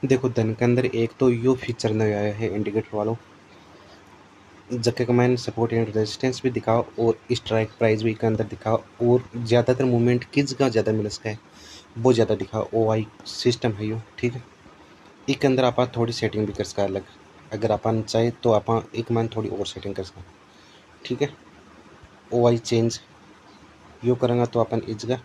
देखो धन के अंदर एक तो यो फीचर नया आया है इंडिकेटर वालों, जबकि कमांड सपोर्ट एंड रेजिस्टेंस भी दिखाओ और स्ट्राइक प्राइस भी के अंदर दिखाओ, और ज़्यादातर मूवमेंट किस का ज़्यादा मिल सका है वो ज़्यादा दिखाओ। ओ आई सिस्टम है यो, ठीक है। इसके अंदर आप थोड़ी सेटिंग भी कर सका अलग, अगर अपन चाहे तो आप एक मान थोड़ी और सेटिंग कर सका, ठीक है। ओ आई चेंज यो करेंगे तो अपन इस जगह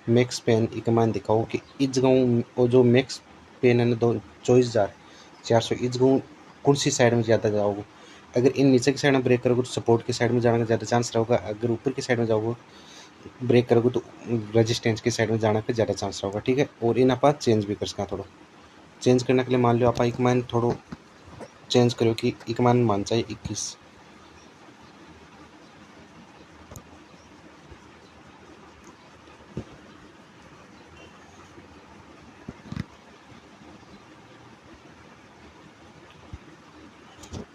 मैक्स पेन एक मान दिखाओ कि इस जगह वो जो मैक्स पेन है ना 24,400 इस जगह कौन सी साइड में ज़्यादा जाओगे। अगर इन नीचे की साइड में ब्रेक करोगे तो सपोर्ट की साइड में जाने का ज़्यादा चांस रहेगा, अगर ऊपर की साइड में जाओगे ब्रेक करोगे तो रेजिस्टेंस की साइड में जाने का ज़्यादा चांस रहेगा, ठीक है। और इन आप चेंज भी कर सका थोड़ा। चेंज करने के लिए मान लो आप एक मान थोड़ा चेंज करो कि एक मान मान चाहिए 21,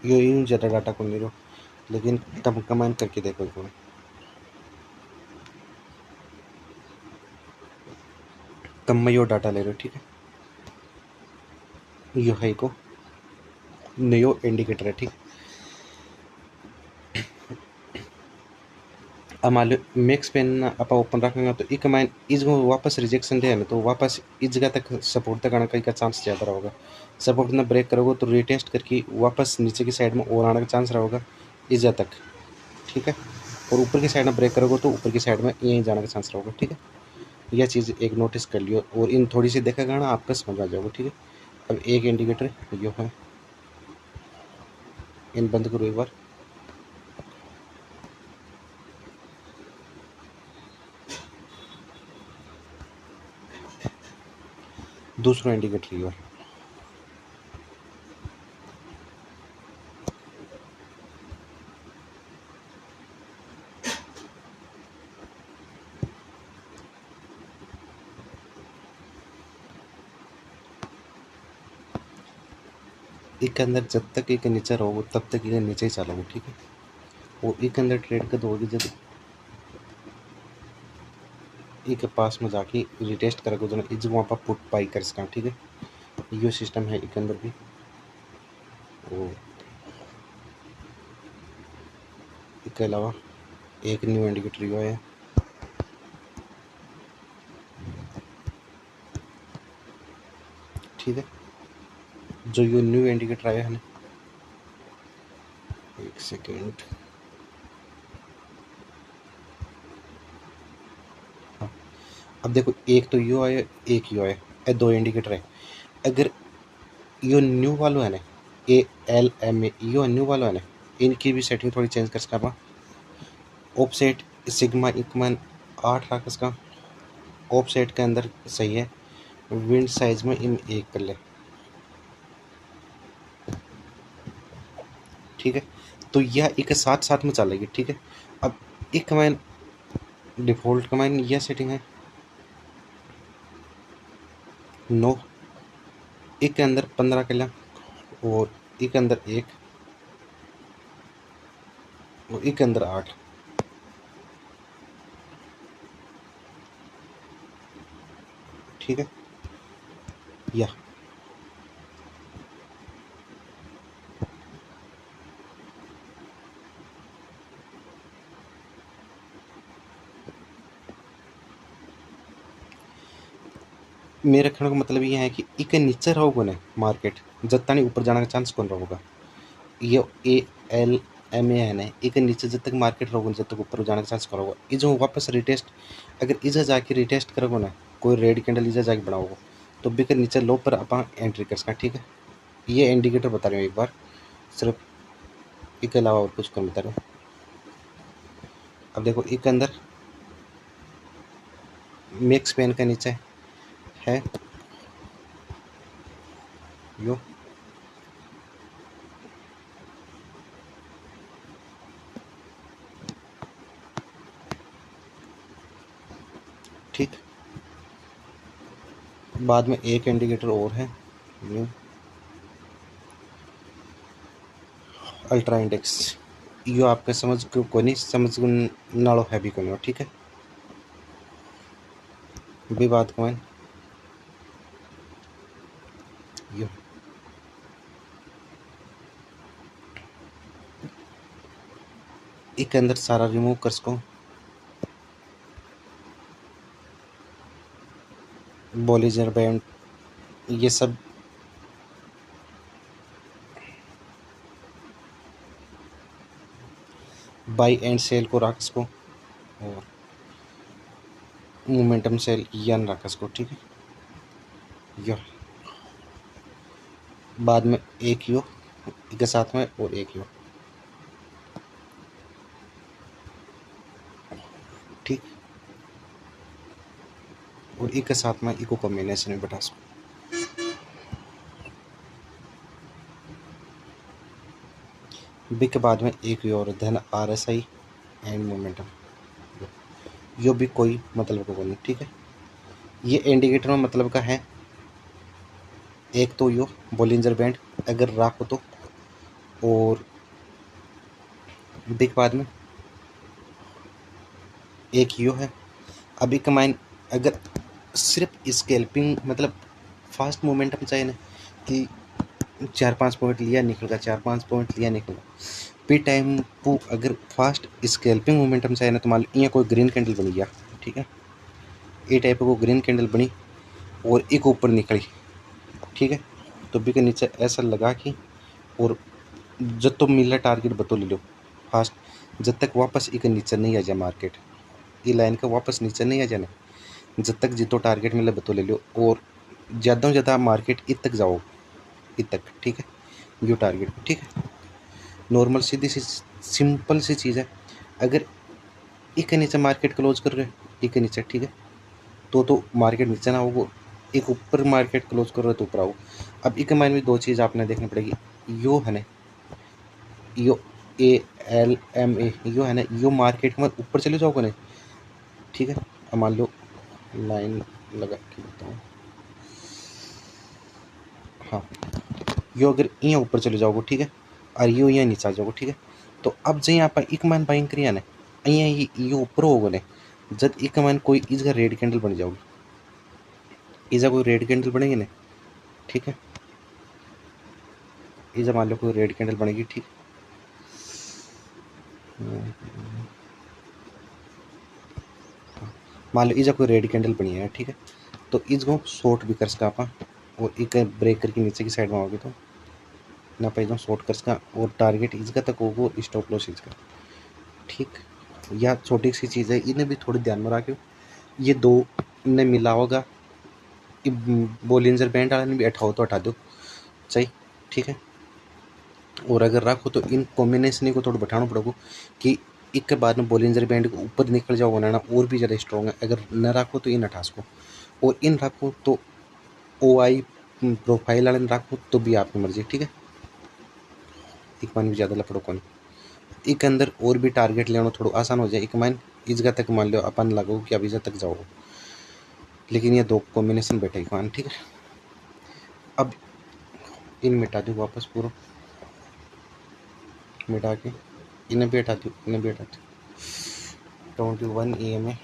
ये यूँ ज़्यादा डाटा को नहीं रहो, लेकिन तब कमेंट करके देखो एक बार। तब मैं यो डाटा ले रहा हूँ, ठीक है। यो है को नयो इंडिकेटर है, ठीक है। अब मान लो मैक्स पेन आप ओपन रखेंगे तो एक माइन इस वापस रिजेक्शन दे ना तो वापस इस जगह तक सपोर्ट तक आने का चांस ज़्यादा रहेगा। सपोर्ट ना ब्रेक करोगे तो रिटेस्ट करके वापस नीचे की साइड में और आने का चांस रहेगा इस जगह तक, ठीक है। और ऊपर की साइड में ब्रेक करोगे तो ऊपर की साइड में यहीं जाने का चांस रहेगा, ठीक है। यह चीज़ एक नोटिस कर लियो और इन थोड़ी सी देखेगा ना आपका समझ आ जाओगे, ठीक है। अब एक इंडिकेटर यो है, इन बंद करो एक बार। दूसरा इंडिकेटर यो है, इसके अंदर जब तक एक नीचे रहोगे तब तक ये नीचे ही चलोगे, ठीक है। और एक अंदर ट्रेड कर दोगे जब ई के पास में जाके रिटेस्ट करोगे तो इस वहाँ पर पुट बाई कर सका, ठीक है। यो सिस्टम है इसके अंदर भी। और इसके अलावा एक न्यू इंडिकेटर यो है, ठीक है। जो यो न्यू इंडिकेटर आया है ना, एक सेकेंड, हाँ। अब देखो एक तो यो आया एक यो आया, ये दो इंडिकेटर है। अगर यो न्यू वालो है ना ALMA यो न्यू वालो है ना, इनकी भी सेटिंग थोड़ी चेंज कर सका। ऑफसेट सिग्मा इकमन 8 रख इसका, ऑफसेट के अंदर सही है। विंड साइज में इन एक कर ले, ठीक है। तो यह एक साथ साथ में चलेगी, ठीक है। अब एक कमांड डिफ़ॉल्ट कमांड यह सेटिंग है नो, एक के अंदर 15 कर लें और एक के अंदर एक और एक के अंदर 8, ठीक है। या मेरे कहने का मतलब ये है कि एक नीचे रहोगे ना मार्केट जितना नहीं ऊपर जाने का चांस कौन रहोगा। ये ALMA है ना, एक नीचे जब तक मार्केट रहोगे जब तक ऊपर जाने का चांस कौन रहोगा। ये जो वापस रिटेस्ट अगर इधर जाके रिटेस्ट करोगे ना, कोई रेड कैंडल इधर जाके बनाओगे तो बिकर नीचे लो पर आप एंट्री कर सका, ठीक है। ये इंडिकेटर बता रहे हो एक बार, सिर्फ इसके अलावा और कुछ कम बता रहे हो। अब देखो इसके अंदर मैक्स पेन का नीचे है यो, ठीक। बाद में एक इंडिकेटर और है न्यू अल्ट्रा इंडेक्स, यो आपका समझ को नहीं समझ नालो है भी को नहीं, ठीक है। भी बात कौन इसके अंदर सारा रिमूव कर सको, बॉलीजर बैंड ये सब बाई एंड सेल को रख सको और मोमेंटम सेल यन रख सको। ठीक है, यो बाद में एक यो के साथ में और एक यो। ठीक, और एक के साथ में इको कॉम्बिनेशन में बैठा सको। बी के बाद में एक यो और धन RSI एंड मोमेंटम, यो भी कोई मतलब का नहीं। ठीक है, ये इंडिकेटर में मतलब का है एक तो यो बॉलिंजर बैंड अगर रखो तो, और बी के बाद में एक यो है। अभी कमाइन अगर सिर्फ स्केल्पिंग मतलब फास्ट मोमेंटम चाहिए ना कि 4-5 पॉइंट लिया निकल गया, 4-5 पॉइंट लिया निकल गया, पी टाइम को अगर फास्ट स्केल्पिंग मोमेंटम चाहिए ना तो मान लो यहाँ कोई ग्रीन कैंडल बन गया। ठीक है, ये टाइप को ग्रीन कैंडल बनी और एक ऊपर निकली। ठीक है, तो बी के नीचे ऐसा लगा कि और जब तो मिला टारगेट बतो ले लो फास्ट, जब तक वापस एक नीचे नहीं आ जाए मार्केट, ये लाइन का वापस नीचे नहीं आ जाना, जब तक जितो टारगेट मिले बतो ले लो और ज़्यादा से ज़्यादा मार्केट इत तक जाओ, इत तक। ठीक है, जो टारगेट। ठीक है, नॉर्मल सीधी सी सिंपल सी चीज़ है। अगर एक नीचे मार्केट क्लोज कर रहे एक नीचे, ठीक है, तो मार्केट नीचे ना होगा, एक ऊपर मार्केट क्लोज कर रहे तो ऊपर आओ। अब एक माइंड में दो चीज़ आपने देखनी पड़ेगी, यो है ना, यो ALMA, यो है ना, यो मार्केट में ऊपर चले जाओगे ना। ठीक है, अब मान लो लाइन लगा के बताऊँ, हाँ, यो अगर यहाँ ऊपर चले जाओगे, ठीक है, और यो यहाँ नीचे आ जाओगे। ठीक है, तो अब जहाँ आप एक मान बाइंग करिए ना, यहाँ ये ऊपर होगा ना, जब एक मान कोई इसका रेड कैंडल बन जाओगी, इसका कोई रेड कैंडल बनेगी ना। ठीक है, इसका मान लो कोई रेड कैंडल बनेगी। ठीक, मान लो इसका कोई रेड कैंडल बनी है। ठीक है, तो इसको शॉर्ट भी कर सका आप, और एक ब्रेकर के नीचे की साइड में आओगे तो ना पे एकदम शॉर्ट कर सका, और टारगेट इसका तक होगा, स्टॉप लॉस इसका। ठीक, या छोटी सी चीज़ है, इन्हें भी थोड़ी ध्यान में रखो, ये दो ने मिला होगा, बोलिंजर बैंड वाले ने भी हटाओ तो हटा दो सही। ठीक है, और अगर रखो तो इन कॉम्बिनेशन को थोड़ा बैठाना पड़ेगा कि एक के बाद में बोलिंजर बैंड के ऊपर निकल जाओ ना और भी ज़्यादा स्ट्रॉन्ग है। अगर न रखो तो इन हटा सको, और इन रखो तो OI प्रोफाइल वाले रखो तो भी आपकी मर्जी। ठीक है, एक मान भी ज़्यादा लफड़ो कौन, एक अंदर और भी टारगेट लेना थोड़ा आसान हो जाए। एक मान इस जगह तक मान लो अपन लगो कि अभी तक जाओ, लेकिन ये दो कॉम्बिनेशन बैठे एक मान। ठीक है, अब इन मिटा दो वापस, पूरा मिटा के इन्हें भी हटा दो, इन्हें भी हटा दो। 21 EMA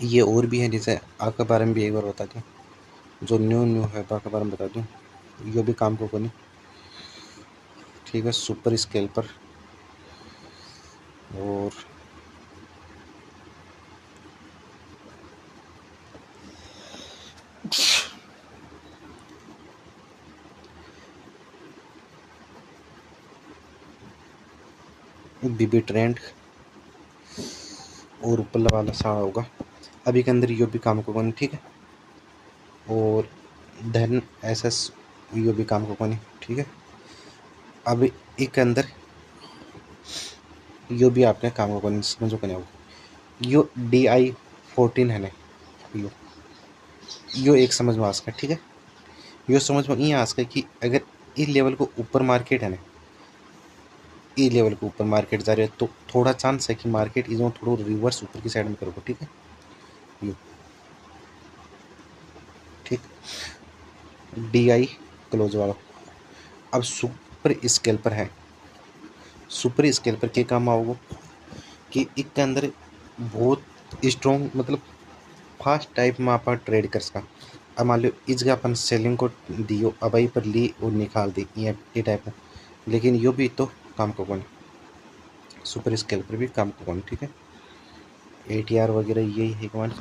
ये और भी है, जैसे आपके बारे में भी एक बार बता दूँ, जो न्यू है आपके बारे में बता दूँ, ये भी काम को नहीं। ठीक है, सुपर स्केल पर और BB ट्रेंड और ऊपर वाला सारा होगा। अभी के अंदर यो भी काम को नहीं। ठीक है, और धन SS यो भी काम को नहीं। ठीक है, अब एक के अंदर यो भी आपने काम को नहीं, समझो करने होगा। यो DI14 है ना, यो एक समझ में आ सका। ठीक है, यो समझ में ये आ सका कि अगर इस लेवल को ऊपर मार्केट है ना, ई लेवल के ऊपर मार्केट जा रही है तो थोड़ा चांस है कि मार्केट इस थोड़ा रिवर्स ऊपर की साइड में करोगे। ठीक है, यू ठीक, DI क्लोज वाला। अब सुपर स्केल पर है, सुपर स्केल पर क्या काम आओगे कि एक के अंदर बहुत स्ट्रॉन्ग मतलब फास्ट टाइप में आप ट्रेड कर सका। अब मान लो इस जगह अपन सेलिंग को दियो अब आई पर ली और निकाल दी ये टाइप है, लेकिन यो भी तो काम को कौन सुपर स्केल पर भी काम को कौन। ठीक है, ATR वगैरह यही है कौन,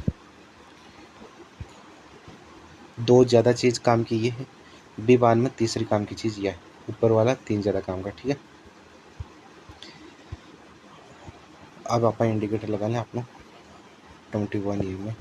दो ज़्यादा चीज़ काम की ये है, बी बाद में तीसरी काम की चीज़ यह है, ऊपर वाला तीन ज़्यादा काम का। ठीक है, अब आप इंडिकेटर लगा लें आप लोग 21 ये में।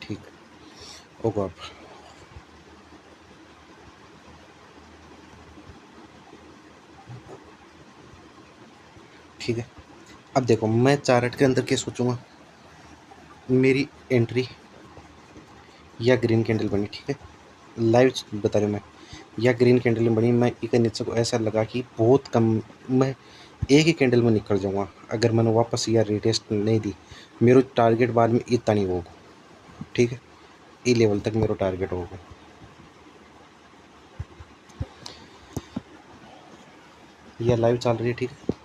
ठीक होगा आप। ठीक है, अब देखो मैं चार्ट के अंदर क्या सोचूंगा, मेरी एंट्री या ग्रीन कैंडल बनी। ठीक है, लाइव बता रहा हूँ मैं, या ग्रीन कैंडल बनी, मैं एक नीचे को ऐसा लगा कि बहुत कम, मैं एक ही कैंडल में निकल जाऊंगा अगर मैंने वापस या रिटेस्ट नहीं दी। मेरा टारगेट बाद में इतना नहीं होगा। ठीक है, ई लेवल तक मेरा टारगेट होगा। यह लाइव चल रही है। ठीक है,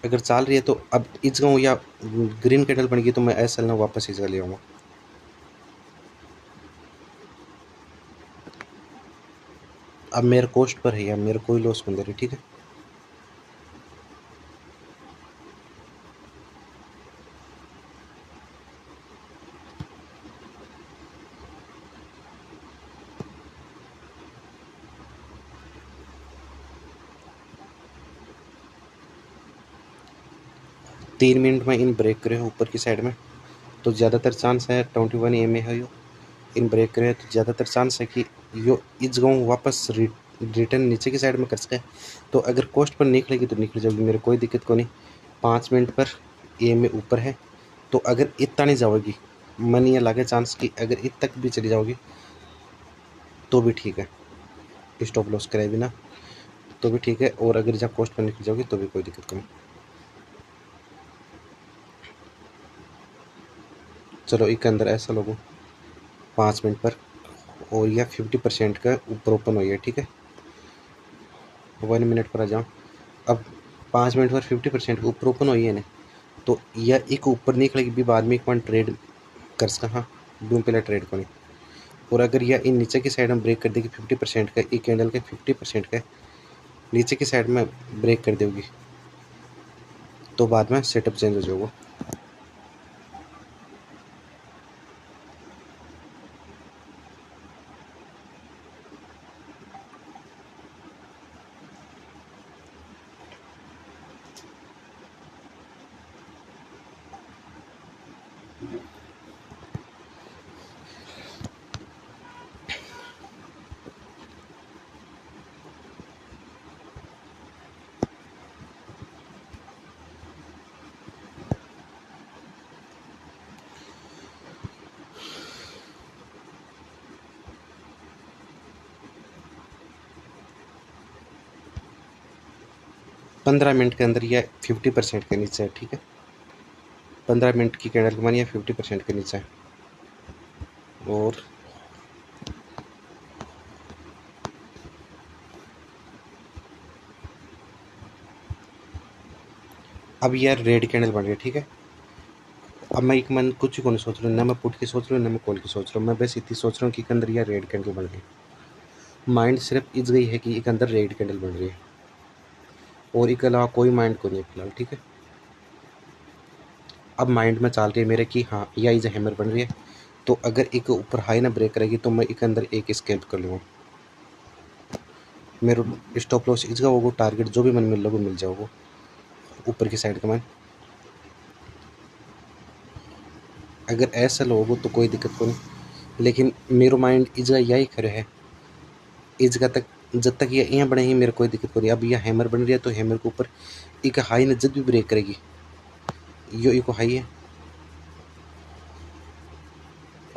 अगर चल रही है तो अब इस गाँव या ग्रीन कैंडल बन गई तो मैं ऐसा ना वापस इस ले आऊँगा। अब मेरे कोस्ट पर है या मेरे कोई लॉस बन रही। ठीक है, तीन मिनट में इन ब्रेक करे ऊपर की साइड में तो ज़्यादातर चांस है 21 EMA है यो, इन ब्रेक करे तो ज़्यादातर चांस है कि यो इस गाँव वापस रिटर्न नीचे की साइड में कर सके। तो अगर कोस्ट पर निकलेगी तो निकल जाएगी, मेरे कोई दिक्कत को नहीं। 5 मिनट पर EMA ऊपर है, तो अगर इतना नहीं जाओगी, मन ये लगे चांस कि अगर इत तक भी चली जाओगी तो भी ठीक है, स्टॉप लॉस कराए बिना तो भी ठीक है, और अगर जब कोस्ट पर निकल जाओगी तो भी कोई दिक्कत नहीं। चलो एक अंदर ऐसा लोगों 5 मिनट पर और या 50% का ऊपर ओपन हो गया। ठीक है, 1 मिनट पर आ जाओ। अब 5 मिनट पर 50% ऊपर ओपन हुई है ना, तो यह एक ऊपर निकलेगी भी बाद में एक पॉइंट ट्रेड कर सका। हाँ, डूम पहले ट्रेड को नहीं, और अगर यह इन नीचे की साइड में ब्रेक कर देगी 50% का, एक कैंडल के 50% का नीचे की साइड में ब्रेक कर देगी तो बाद में सेटअप चेंज हो जाएगा। 15 मिनट के अंदर यह 50% के नीचे है। ठीक है, 15 मिनट की कैंडल के मान यह 50% के नीचे है, और अब यार रेड कैंडल बन रही है। ठीक है, अब मैं एक मन कुछ को नहीं सोच रहा हूँ, ना मैं पुट की सोच रहा हूँ ना मैं कॉल की सोच रहा हूँ, मैं बस इतनी सोच रहा हूँ कि एक अंदर यह रेड कैंडल बन रही है। माइंड सिर्फ इस गई है कि एक अंदर रेड कैंडल बन रही है, और इसके अलावा कोई माइंड को नहीं फिलहाल। ठीक है, अब माइंड में चल रही है मेरे कि हाँ यह इज हैमर बन रही है, तो अगर एक ऊपर हाई ना ब्रेक करेगी तो मैं एक अंदर एक स्कैल्प कर लूँगा। मेरे स्टॉप लॉस इसका वो टारगेट जो भी मन मिल रहा वो मिल जाओगे ऊपर की साइड का मन। अगर ऐसा लोगो तो कोई दिक्कत को नहीं, लेकिन मेरो माइंड इस जगह यही खड़े है, इस जगह तक जब तक ये यहाँ बने ही मेरे कोई दिक्कत को नहीं। अब यह हैमर बन रही है तो हैमर के ऊपर एक हाई ने जब भी ब्रेक करेगी, यो इको हाई है,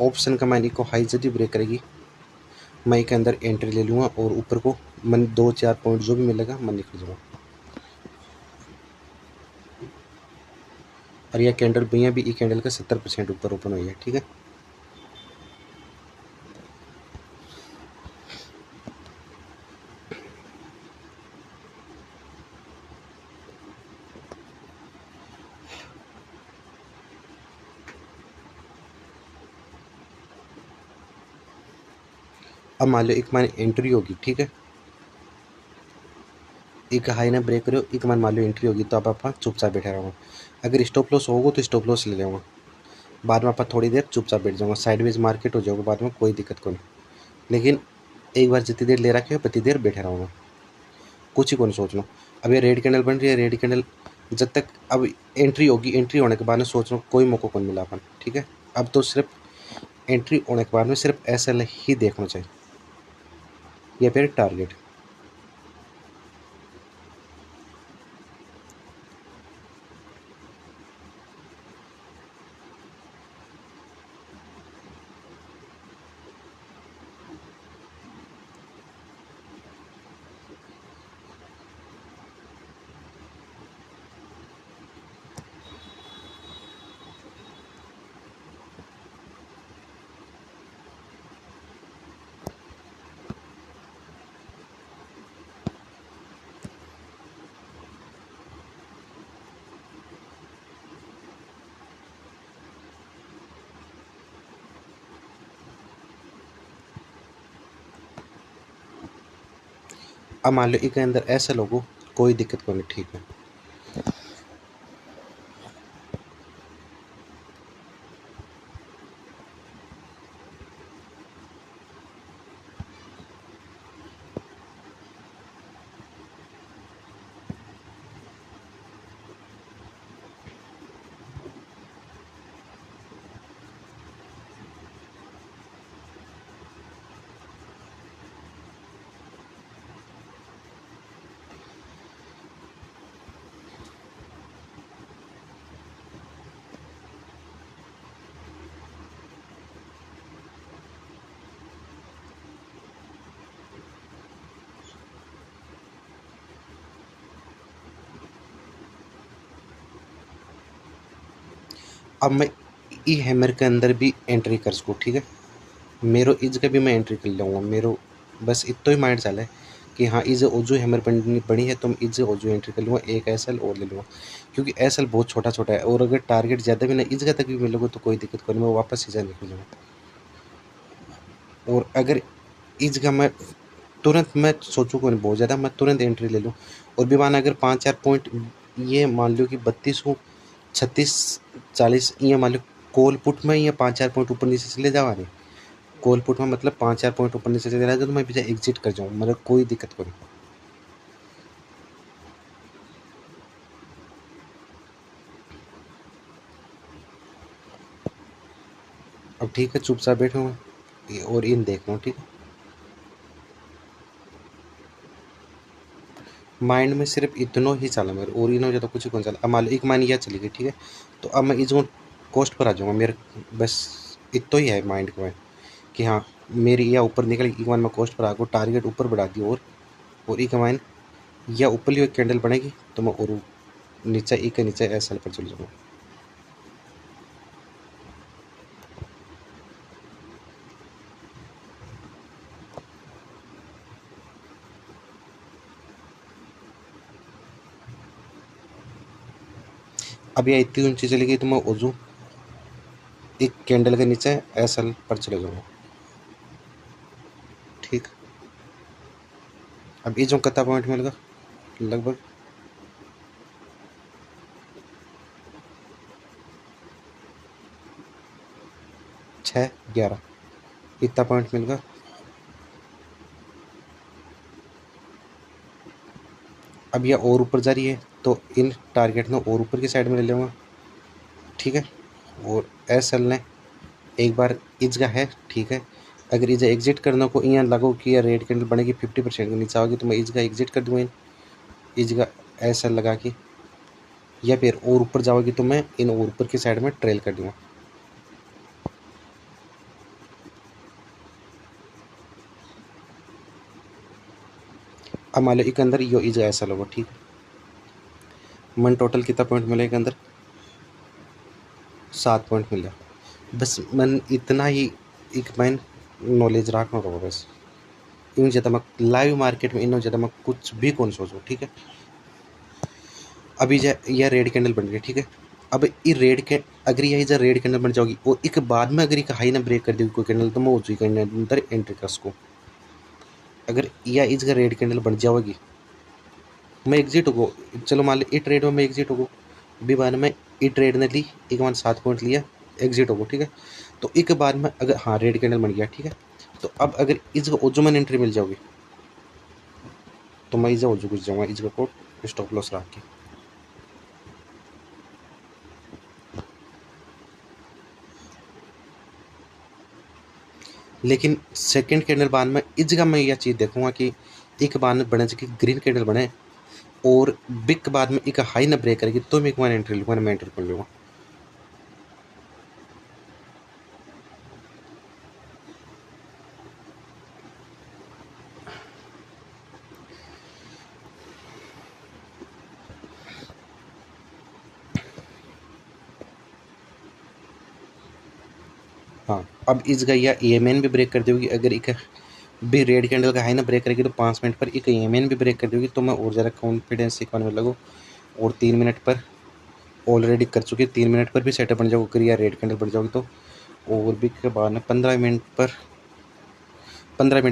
ऑप्शन का माइंड इको हाई जब भी ब्रेक करेगी मैं के अंदर एंट्री ले लूँगा और ऊपर को मन 2-4 पॉइंट जो भी मिलेगा मैं निकल जाऊँगा। और यह कैंडल भैया भी ई कैंडल का 70% ऊपर ओपन हुई है, ठीक है। अब मान लो एक मान एंट्री होगी, ठीक है। एक हाई ने ब्रेक करो, एक मान लो एंट्री होगी, तो अब आप चुपचाप बैठा रहूँगा। अगर स्टॉप लॉस होगा तो स्टॉप लॉस ले जाऊँगा, बाद में आप थोड़ी देर चुपचाप बैठ जाऊँगा। साइडवेज मार्केट हो जाएगा बाद में, कोई दिक्कत को नहीं। लेकिन एक बार जितनी देर ले रखे उतनी देर बैठे रहूँगा, कुछ ही को नहीं सोचना। अब ये रेड कैंडल बन रही है, रेड कैंडल जब तक अब एंट्री होगी, एंट्री होने के बाद में सोच रहा हूँ कोई मौका को नहीं मिला अपन, ठीक है। अब तो सिर्फ एंट्री होने के बाद में सिर्फ एसएल ही देखना चाहिए या फिर टारगेट। अब मान लो इसके अंदर ऐसा लोगो, कोई दिक्कत को नहीं, ठीक है। अब मैं ई हैमर के अंदर भी एंट्री कर सकूँ, ठीक है। मेरो इज का भी मैं एंट्री कर लूँगा। मेरो बस इतना ही माइंड चला है कि हाँ इज ओजो हैमर बनी है तो मैं इज ओजो एंट्री कर लूँगा, एक एसएल और ले लूँगा, क्योंकि एसएल बहुत छोटा छोटा है और अगर टारगेट ज़्यादा भी ना इज का तक भी मिलेगा तो कोई दिक्कत नहीं, मैं वापस सीधा निकल जाऊँगा। और अगर इज का मैं तुरंत मैं सोचूँ को नहीं बहुत ज़्यादा, मैं तुरंत एंट्री ले लूँ। और भी माना अगर 5-4 पॉइंट, ये मान लो कि 32 को 36-40, ये मान लो कॉल पुट में ये 5-4 पॉइंट ऊपर नीचे चले जावा नहीं, कॉल पुट में मतलब 5-4 पॉइंट ऊपर नीचे चले जाए तो मैं पीछे एग्जिट कर जाऊँ, मतलब कोई दिक्कत को नहीं। अब ठीक है, चुपचाप बैठा हूँ और इन देख रहा हूँ, ठीक है। माइंड में सिर्फ इतना ही चला मेरे, और इन्हों ज़्यादा कुछ कौन चला। अब मान लो एक मान यह चली गई, ठीक है। तो अब मैं इसको कोस्ट पर आ जाऊँगा, मेरे बस इतना ही है माइंड को कि हाँ मेरी या ऊपर निकल एक मान मैं कोस्ट पर आ गया, टारगेट ऊपर बढ़ा दी और एक माइन या ऊपर ही एक कैंडल बनेगी तो मैं और नीचे एक के नीचे एस एल पर चल जाऊँगा। अब यह इतनी ऊंची चली गई तो मैं ओजू एक कैंडल के नीचे एस एल पर चले जाऊँगा, ठीक। अब ये जो कितना पॉइंट मिलेगा, लगभग 6-11 इतना पॉइंट मिलेगा। अब यह और ऊपर जा रही है तो इन टारगेट ने और ऊपर की साइड में ले लूँगा, ठीक है। और एस एल ने एक बार इज का है, ठीक है। अगर इज एग्जिट करने को यहाँ लगो कि यह रेड कैंडल बनेगी 50% के नीचे आओगी तो मैं इज का एग्जिट कर दूँगा, इज का एस एल लगा के, या फिर और ऊपर जाओगी तो मैं इन और ऊपर की साइड में ट्रेल कर दूँगा। अब मान लो एक अंदर यो इज ऐसा लोगो, ठीक है। मन टोटल कितना पॉइंट मिले एक अंदर? 7 पॉइंट मिले। बस मन इतना ही एक मैन नॉलेज रखना होगा बस। इन ज़्यादा मैं लाइव मार्केट में इन्हों ज़्यादा मैं कुछ भी कौन सोचूं, ठीक है। अभी यह रेड कैंडल बन गई, ठीक है। अब ये रेड के अगर यही जो रेड कैंडल बन जाओगी और एक बाद में अगर एक हाई ना ब्रेक कर देगी कोई कैंडल, तो मैं वो चीज कैंडल अंदर एंट्री कर सकूँ। अगर यह इसका रेड कैंडल बन जाएगी, मैं एग्जिट होगो। चलो मान लो ये ट्रेड में मैं एग्जिट होगो, भी बाद में ये ट्रेड ने ली एक मान 7 पॉइंट लिया, एग्जिट होगो, ठीक है। तो एक बाद में अगर हाँ रेड कैंडल बन गया, ठीक है। तो अब अगर इसका ओजोमन एंट्री मिल जाओगी, तो मैं इसे ओजो घुस जाऊंगा इसका कोड स्टॉप लॉस रख के। लेकिन सेकंड कैंडल बाद में इस जगह मैं यह चीज़ देखूंगा कि एक बाद में बने कि ग्रीन कैंडल बने और बिग के बाद में एक हाई ना ब्रेक करेगी, तो मैं एक बार एंट्री लूँगा, मैं एंट्री कर लूँगा। हाँ, अब इस जगह यह EMN भी ब्रेक कर देगी। अगर एक भी रेड कैंडल का हाई ना ब्रेक करेगी तो 5 मिनट पर एक EMN भी ब्रेक कर देगी, तो मैं और ज़्यादा कॉन्फिडेंस सिखाने में लगूँ। और 3 मिनट पर ऑलरेडी कर चुके, 3 मिनट पर भी सेटअप बन जाओगे, अगर यह रेड कैंडल बन जाओगी तो। और भी के बाद में 15 मिनट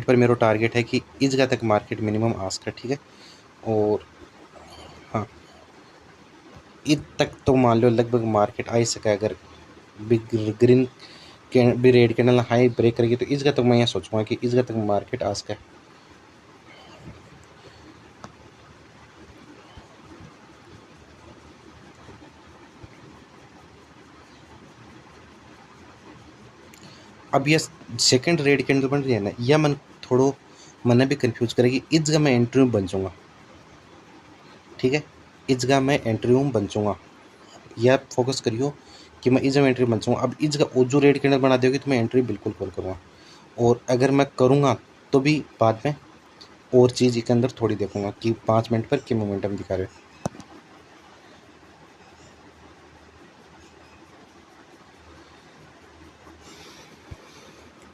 पर मेरा टारगेट है कि इस जगह तक मार्केट मिनिमम आ सका, ठीक है। और हाँ, ईद तक तो मान लो लगभग मार्केट आ ही सका। अगर बिग ग्रीन भी रेड कैंडल हाई ब्रेक करेगी तो इस जगह तक मैं ये सोचूंगा कि इस जगह तक मार्केट आ सका। अब यह सेकंड रेड कैंडल बन रही है ना, यह मन थोड़ो मन भी कंफ्यूज करेगी। इस जगह मैं एंट्री बन जाऊंगा, ठीक है। इस जगह मैं एंट्री बन जाऊंगा, यह फोकस करियो कि मैं इस जगह एंट्री बन जाऊंगा। अब इस जगह जो रेड कैंडल बना देगी तो मैं एंट्री बिल्कुल कॉल करूँगा। और अगर मैं करूँगा तो भी बाद में और चीज़ के अंदर थोड़ी देखूंगा कि 5 मिनट पर क्या मोमेंटम दिखा रहे।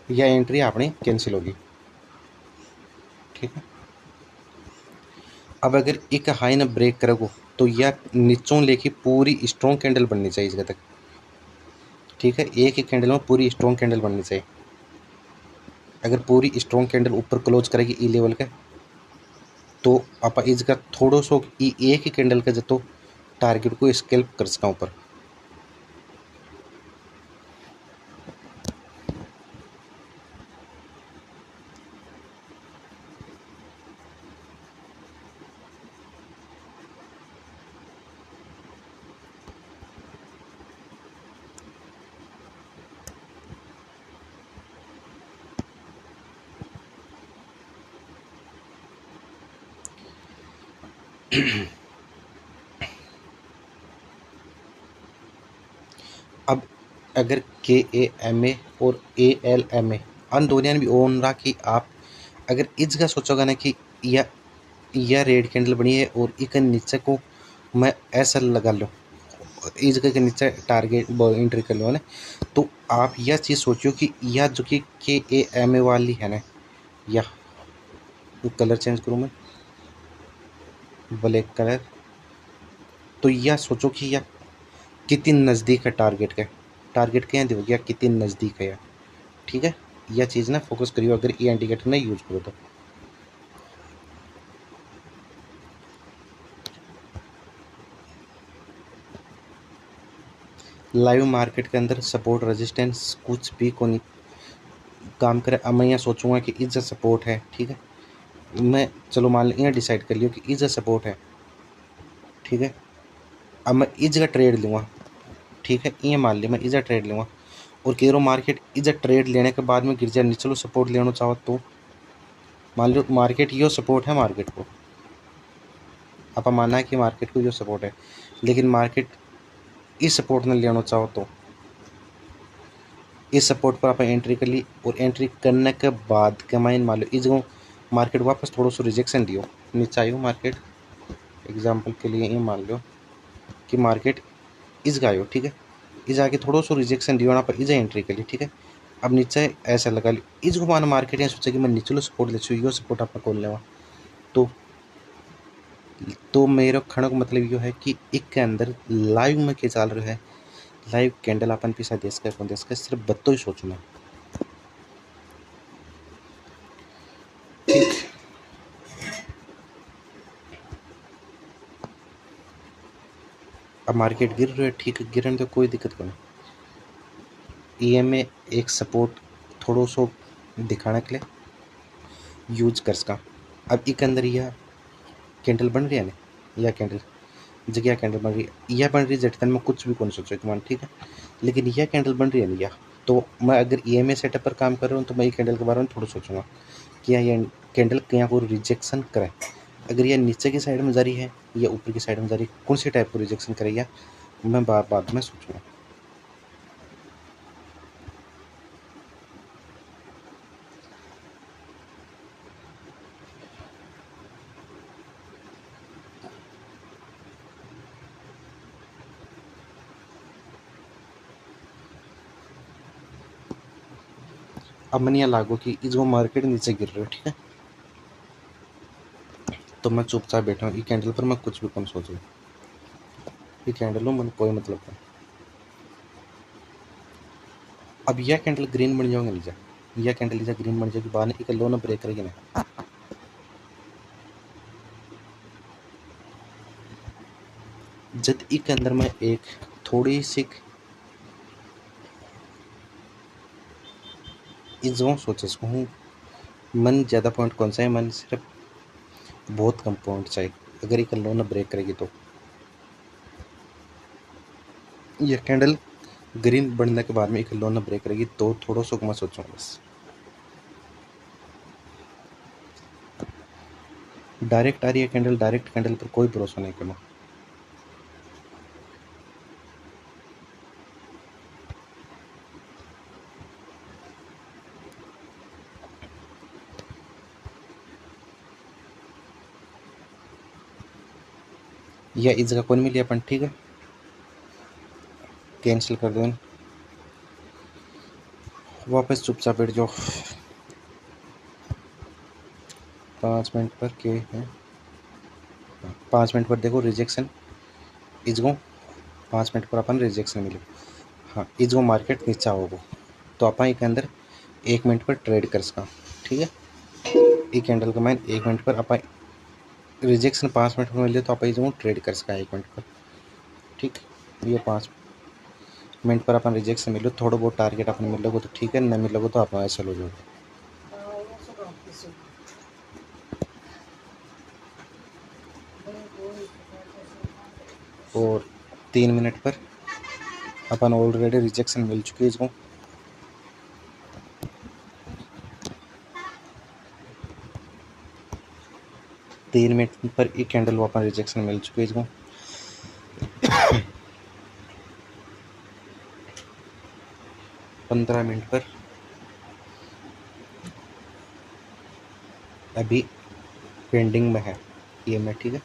यह एंट्री अपनी कैंसिल होगी, ठीक है। अब अगर एक हाई ना ब्रेक करोगे तो यह नीचों लेके पूरी स्ट्रॉन्ग कैंडल बननी चाहिए इसके तक, ठीक है। एक ही कैंडल में पूरी स्ट्रॉन्ग कैंडल बननी चाहिए। अगर पूरी स्ट्रॉन्ग कैंडल ऊपर क्लोज करेगी ई लेवल का, तो आप इसका थोड़ो सो एक ही कैंडल का जो टारगेट को स्केल्प कर सका ऊपर। अब अगर KAMA और ALMA अन दोनों ने भी ओन रहा कि आप अगर इस जगह सोचोगे ना कि यह रेड कैंडल बनी है और एक नीचे को मैं ऐसा लगा लूँ, इस जगह के नीचे टारगेट एंट्री कर लो ना, तो आप यह चीज़ सोचो कि यह जो कि KAMA वाली है ना, या कलर चेंज करूँ मैं ब्लैक कलर, तो यह सोचो कि यह कितनी नज़दीक है टारगेट के। टारगेट के यहाँ देखो यह कितनी नज़दीक है यह, ठीक है। यह चीज़ ना फोकस करियो अगर ये इंडिकेटर नहीं यूज करो तो। लाइव मार्केट के अंदर सपोर्ट रेजिस्टेंस कुछ भी को नहीं काम करे। अब मैं यहाँ सोचूंगा कि इज सपोर्ट है, ठीक है। मैं चलो मान लो यहाँ डिसाइड कर लियो कि इज सपोर्ट है, ठीक है। अब मैं इस जगह ट्रेड लूँगा, ठीक है। ये मान लिया मैं इस जगह ट्रेड लूँगा और केरो मार्केट इस जगह ट्रेड लेने के बाद में गिर जाए नीचे, चलो सपोर्ट लेना चाहो तो मान लो मार्केट यो सपोर्ट है मार्केट को, आप मानना है कि मार्केट को यो सपोर्ट है, लेकिन मार्केट इस सपोर्ट ने लेना चाहो तो इस सपोर्ट पर आप एंट्री कर ली। और एंट्री करने के बाद कमाइन मान लो इस जगह मार्केट वापस थोड़ा सा रिजेक्शन दियो, नीचे आयो मार्केट। एग्जांपल के लिए ये मान लो कि मार्केट इस आयो, ठीक है, इस आके थोड़ा सा रिजेक्शन दियो ना पर इज एंट्री के लिए, ठीक है। अब नीचे ऐसा लगा ली इस घुमान मार्केट यहाँ सोचा कि मैं नीचे सपोर्ट ले यो सपोर्ट आप खोल लेवा। तो मेरा कहने का मतलब यो है कि एक के अंदर लाइव में क्या चल रहा है, लाइव कैंडल अपन पीछा देश का कौन देश का सिर्फ बत्तो ही सोचना, ठीक। अब मार्केट गिर रहा है, ठीक है, गिरने तो कोई दिक्कत को नहीं। ईएमए एक सपोर्ट थोड़ा सो दिखाने के लिए यूज कर सका। अब एक अंदर यह कैंडल बन रही है ना, यह कैंडल जगह कैंडल बन रही है, यह बन रही है जटन में कुछ भी कौन सोचो तुम्हारा, ठीक है। लेकिन यह कैंडल बन रही है ना, यह तो मैं अगर ईएमए सेटअप पर काम कर रहा हूँ तो मैं ये कैंडल के बारे में थोड़ा सोचूंगा कि ये कैंडल यहाँ को रिजेक्शन करे। अगर यह नीचे की साइड में जा रही है या ऊपर की साइड में जा रही है, कौन सी टाइप को रिजेक्शन करेगा, मैं बाद में सोचूंगा। अब मैंने यहाँ लागू कि जो मार्केट नीचे गिर रही है, ठीक है, तो मैं चुपचाप बैठा हूँ, ये कैंडल पर मैं कुछ भी कम सोचूँ, ये कैंडल हो मैंने कोई मतलब नहीं। अब यह कैंडल ग्रीन बन जाओगे नीचे, यह कैंडल नीचे ग्रीन बन जाएगी, बाद एक लो ना ब्रेक करेगी ना, जब एक अंदर में एक थोड़ी सी जो सोचे हूँ, मन ज़्यादा पॉइंट कौन सा है, मन सिर्फ बहुत कम पॉइंट चाहिए। अगर एक लो ना ब्रेक करेगी तो यह कैंडल ग्रीन बनने के बाद में एक लो ना ब्रेक करेगी तो थोड़ा सा मैं सोचूंगा बस। डायरेक्ट आ रही है कैंडल, डायरेक्ट कैंडल पर कोई भरोसा नहीं करना। या इस जगह कौन मिली अपन, ठीक है, कैंसिल कर दो, वापस चुपचाप बैठ जाओ। 5 मिनट पर के है, 5 मिनट पर देखो रिजेक्शन इसको, 5 मिनट पर अपन रिजेक्शन मिले, हाँ इसको मार्केट नीचा होगा तो अपन एक अंदर 1 मिनट पर ट्रेड कर सका, ठीक है। एक कैंडल का मैं 1 मिनट पर अपन रिजेक्शन 5 मिनट में मिले तो आप इसको ट्रेड कर सका 1 मिनट पर, ठीक। ये 5 मिनट पर अपन रिजेक्शन मिलो, थोड़ा बहुत टारगेट अपन मिलोगे तो ठीक है, न मिलोगे तो आप ऐसा लो जाओगे। और 3 मिनट पर अपन ऑलरेडी रिजेक्शन मिल चुकी है इसको, 3 मिनट पर एक कैंडल अपन रिजेक्शन मिल चुकी है इसको। 15 मिनट पर अभी पेंडिंग में है ये मैं, ठीक है।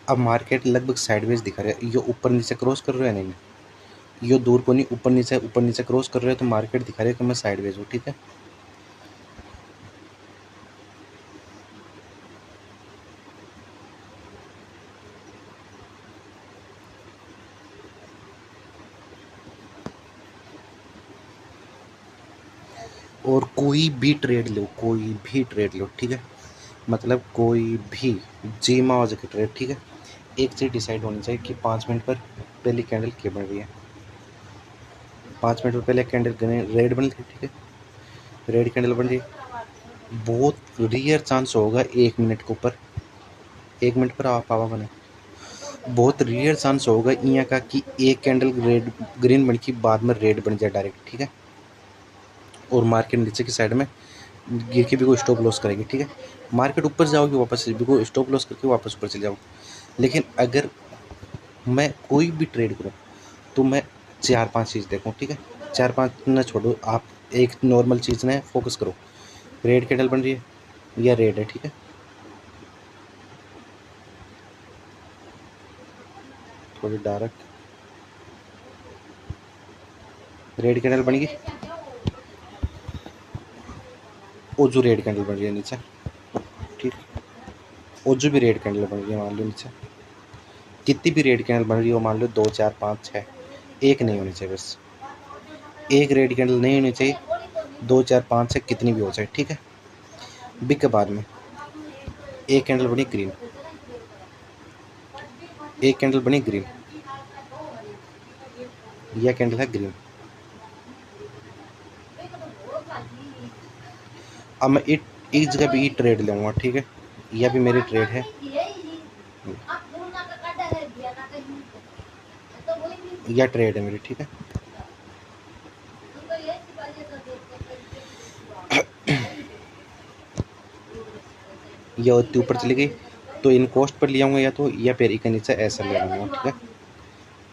अब मार्केट लगभग साइडवेज दिखा रहा है, ये ऊपर नीचे क्रॉस कर रहा है, नहीं ये दूर को नहीं, ऊपर नीचे क्रॉस कर रहे हो तो मार्केट दिखा रहा है कि मैं साइडवेज हूँ, ठीक है। और कोई भी ट्रेड लो, कोई भी ट्रेड लो, ठीक है, मतलब कोई भी जीमा हो जाए ट्रेड, ठीक है, एक चीज़ डिसाइड होनी चाहिए कि 5 मिनट पर पहली कैंडल क्या बन रही है। 5 मिनट पर पहले कैंडल रेड बन रही है, ठीक है, रेड कैंडल बन रही है, बहुत रेयर चांस होगा 1 मिनट के ऊपर, 1 मिनट पर आप पावा बने, बहुत रेयर चांस होगा यहाँ का कि एक कैंडल रेड ग्रीन बन के बाद में रेड बन जाए डायरेक्ट, ठीक है, और मार्केट नीचे की साइड में गिर के भी को स्टॉप लॉस करेगी, ठीक है। मार्केट ऊपर जाओगी वापस भी को स्टॉप लॉस करके वापस ऊपर चले जाओगे। लेकिन अगर मैं कोई भी ट्रेड करूँ तो मैं 4-5 चीज़ देखूँ, ठीक है, 4-5 ना छोड़ो, आप एक नॉर्मल चीज़ ना फोकस करो, रेड कैंडल बन रही है या रेड है, ठीक है, थोड़ी डार्क रेड कैंडल बन गई, और जो रेड कैंडल बन रही है नीचे, ठीक, और जो भी रेड कैंडल बन रही है मान लो नीचे, कितनी भी रेड कैंडल बन रही हो, मान लो 2 4 5 6, एक नहीं होनी चाहिए, बस एक रेड कैंडल नहीं होनी चाहिए, 2 4 5 से कितनी भी हो जाए, ठीक है। बिग के बाद में एक कैंडल बनी ग्रीन, एक कैंडल बनी ग्रीन, यह कैंडल है ग्रीन। अब मैं एक जगह भी ट्रेड लूँगा, ठीक है, यह भी मेरी ट्रेड है, यह ट्रेड है मेरी, ठीक है। यह इतनी ऊपर चली गई तो इन कोस्ट पर ले आऊँगा या फिर एक नीचे ऐसा ले आऊँगा, ठीक है,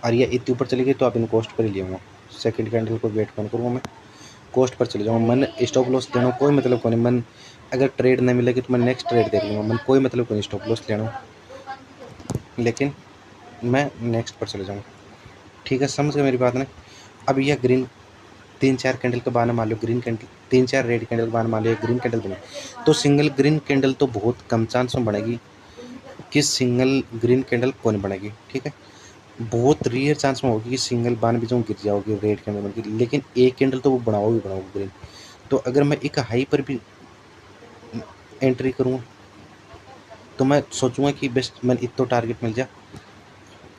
और यह इतनी ऊपर चली गई तो आप इन कोस्ट पर ही ले आऊँगा, सेकंड कैंडल को वेट कौन करूँगा, मैं कोस्ट पर चले जाऊँगा, मन स्टॉप लॉस लेना कोई मतलब को नहीं, मन अगर ट्रेड नहीं मिलेगी तो मैं नेक्स्ट ट्रेड देख लूँगा, मन कोई मतलब को नहीं स्टॉप लॉस लेना, लेकिन मैं नेक्स्ट पर चले जाऊँगा, ठीक है, समझ गए मेरी बात ने। अब यह ग्रीन 3-4 कैंडल के बाद मान लो ग्रीन कैंडल, 3-4 रेड कैंडल के बाद मान लो ग्रीन कैंडल बनी, तो सिंगल ग्रीन कैंडल तो बहुत कम चांस में बनेगी कि सिंगल ग्रीन कैंडल कौन बनेगी, ठीक है, बहुत रेयर चांस में होगी कि सिंगल बान भी जो गिर जाओगी रेड कैंडल बन के, लेकिन एक कैंडल तो वो बनाओगे ग्रीन। तो अगर मैं एक हाई पर भी एंट्री करूँगा तो मैं सोचूंगा कि बेस्ट मैं इतना टारगेट मिल जाए,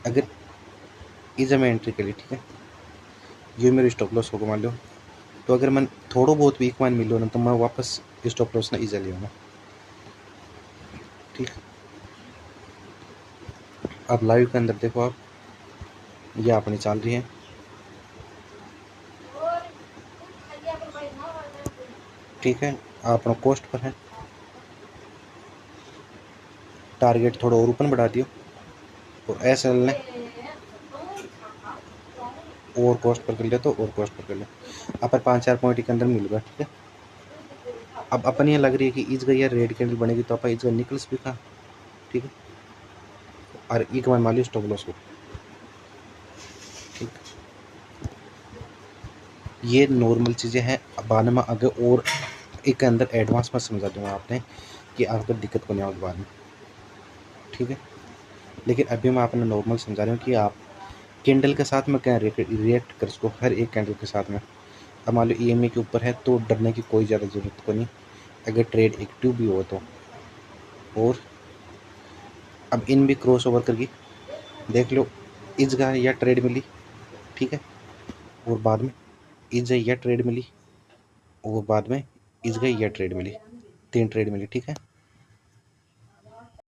अगर इधर मैं एंट्री करी, ठीक है, ये मेरी स्टॉप लॉस होगा मान लो, तो अगर मैं थोड़ा बहुत वीक मान मिलो ना तो मैं वापस स्टॉप लॉस ना इधर ले आऊँगा, ठीक। अब लाइव के अंदर देखो आप, ये अपनी चल रही है, ठीक है, अपना कोस्ट पर है, टारगेट थोड़ा और ऊपर बढ़ा दियो और ऐसे ले और कोस्ट पर कर ले तो और कोस्ट पर कर ले, अपन 5-4 पॉइंट के अंदर मिल गया, ठीक है। अब अपन ये लग रही है कि इस गई रेड कैंडल बनेगी तो अपन इस निकल्स भी था, ठीक है, और एक बार मान लो स्टॉप लॉस हो, ठीक, ये नॉर्मल चीज़ें हैं। बाद में अगर और एक अंदर एडवांस में समझा दूंगा आपने कि आपको दिक्कत को नहीं होगी बाद में, ठीक है, लेकिन अभी मैं आपने नॉर्मल समझा रहा हूँ कि आप कैंडल के साथ में क्या रिएक्ट कर सको हर एक कैंडल के साथ में। अब मान लो EMA के ऊपर है तो डरने की कोई ज़्यादा ज़रूरत को नहीं, अगर ट्रेड एक्टिव भी हो तो। और अब इन भी क्रॉस ओवर करके देख लो, इस जगह या ट्रेड मिली, ठीक है, और बाद में इस जगह या ट्रेड मिली, और बाद में इस जगह या ट्रेड मिली, 3 ट्रेड मिली, ठीक है।